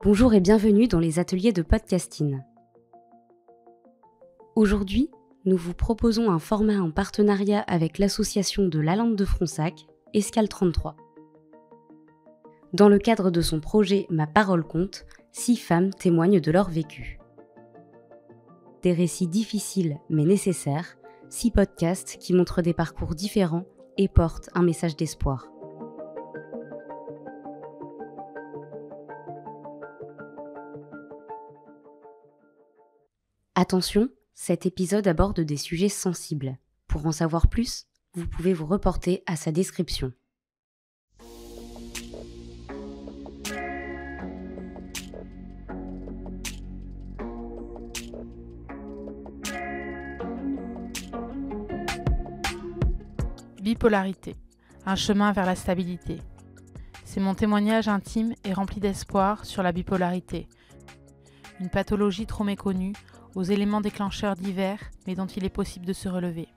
Bonjour et bienvenue dans les ateliers de podcasting. Aujourd'hui, nous vous proposons un format en partenariat avec l'association de Lalande de Fronsac, Escale 33. Dans le cadre de son projet Ma parole compte, 6 femmes témoignent de leur vécu. Des récits difficiles mais nécessaires, 6 podcasts qui montrent des parcours différents et portent un message d'espoir. Attention, cet épisode aborde des sujets sensibles. Pour en savoir plus, vous pouvez vous reporter à sa description. Bipolarité, un chemin vers la stabilité. C'est mon témoignage intime et rempli d'espoir sur la bipolarité, une pathologie trop méconnue, aux éléments déclencheurs divers, mais dont il est possible de se relever.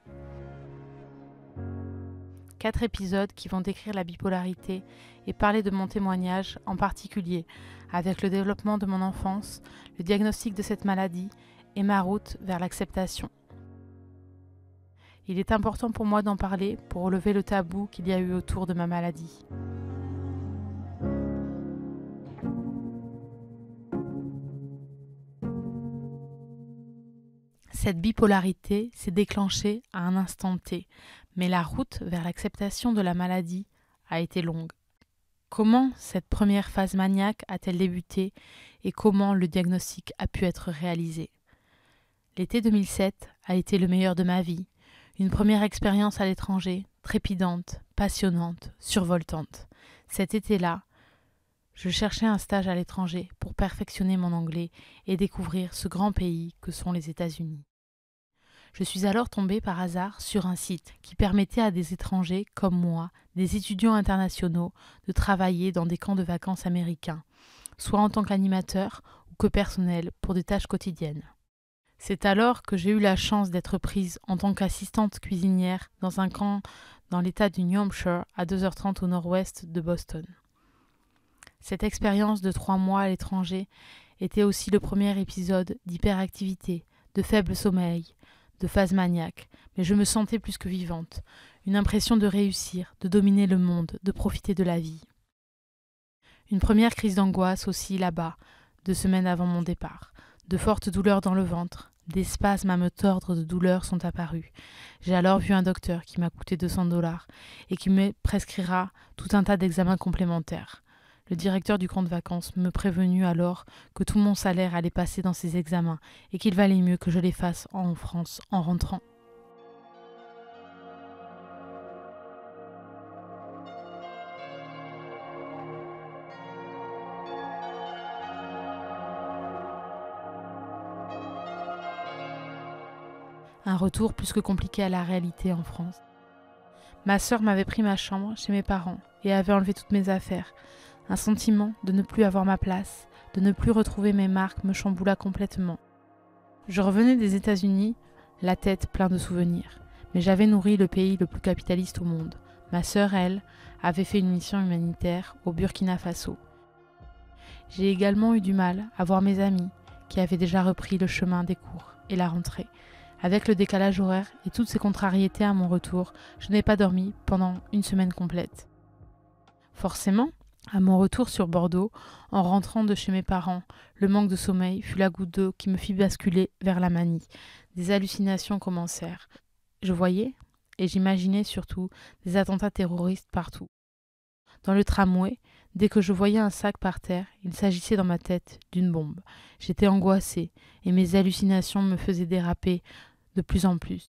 4 épisodes qui vont décrire la bipolarité et parler de mon témoignage, en particulier avec le développement de mon enfance, le diagnostic de cette maladie et ma route vers l'acceptation. Il est important pour moi d'en parler pour relever le tabou qu'il y a eu autour de ma maladie. Cette bipolarité s'est déclenchée à un instant T, mais la route vers l'acceptation de la maladie a été longue. Comment cette première phase maniaque a-t-elle débuté et comment le diagnostic a pu être réalisé? L'été 2007 a été le meilleur de ma vie, une première expérience à l'étranger, trépidante, passionnante, survoltante. Cet été-là, je cherchais un stage à l'étranger pour perfectionner mon anglais et découvrir ce grand pays que sont les États-Unis. Je suis alors tombée par hasard sur un site qui permettait à des étrangers comme moi, des étudiants internationaux, de travailler dans des camps de vacances américains, soit en tant qu'animateur ou que personnel pour des tâches quotidiennes. C'est alors que j'ai eu la chance d'être prise en tant qu'assistante cuisinière dans un camp dans l'état du New Hampshire à 2h30 au nord-ouest de Boston. Cette expérience de 3 mois à l'étranger était aussi le premier épisode d'hyperactivité, de faible sommeil, de phase maniaque, mais je me sentais plus que vivante, une impression de réussir, de dominer le monde, de profiter de la vie. Une première crise d'angoisse aussi là-bas, 2 semaines avant mon départ. De fortes douleurs dans le ventre, des spasmes à me tordre de douleur sont apparus. J'ai alors vu un docteur qui m'a coûté $200 et qui me prescrira tout un tas d'examens complémentaires. Le directeur du camp de vacances me prévenu alors que tout mon salaire allait passer dans ces examens et qu'il valait mieux que je les fasse en France en rentrant. Un retour plus que compliqué à la réalité en France. Ma sœur m'avait pris ma chambre chez mes parents et avait enlevé toutes mes affaires. Un sentiment de ne plus avoir ma place, de ne plus retrouver mes marques me chamboula complètement. Je revenais des États-Unis, la tête pleine de souvenirs, mais j'avais nourri le pays le plus capitaliste au monde. Ma sœur, elle, avait fait une mission humanitaire au Burkina Faso. J'ai également eu du mal à voir mes amis qui avaient déjà repris le chemin des cours et la rentrée. Avec le décalage horaire et toutes ces contrariétés à mon retour, je n'ai pas dormi pendant 1 semaine complète. Forcément, à mon retour sur Bordeaux, en rentrant de chez mes parents, le manque de sommeil fut la goutte d'eau qui me fit basculer vers la manie. Des hallucinations commencèrent. Je voyais, et j'imaginais surtout, des attentats terroristes partout. Dans le tramway, dès que je voyais un sac par terre, il s'agissait dans ma tête d'une bombe. J'étais angoissée, et mes hallucinations me faisaient déraper de plus en plus.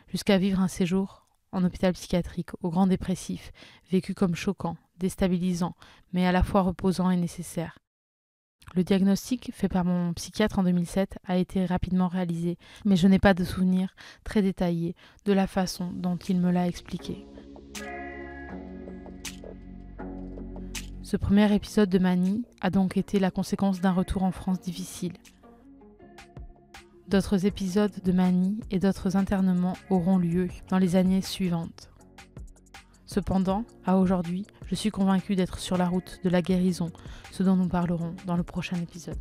Jusqu'à vivre un séjour en hôpital psychiatrique au Grand Dépressif, vécu comme choquant, déstabilisant, mais à la fois reposant et nécessaire. Le diagnostic fait par mon psychiatre en 2007 a été rapidement réalisé, mais je n'ai pas de souvenir très détaillé de la façon dont il me l'a expliqué. Ce premier épisode de manie a donc été la conséquence d'un retour en France difficile. D'autres épisodes de manie et d'autres internements auront lieu dans les années suivantes. Cependant, à aujourd'hui, je suis convaincue d'être sur la route de la guérison, ce dont nous parlerons dans le prochain épisode.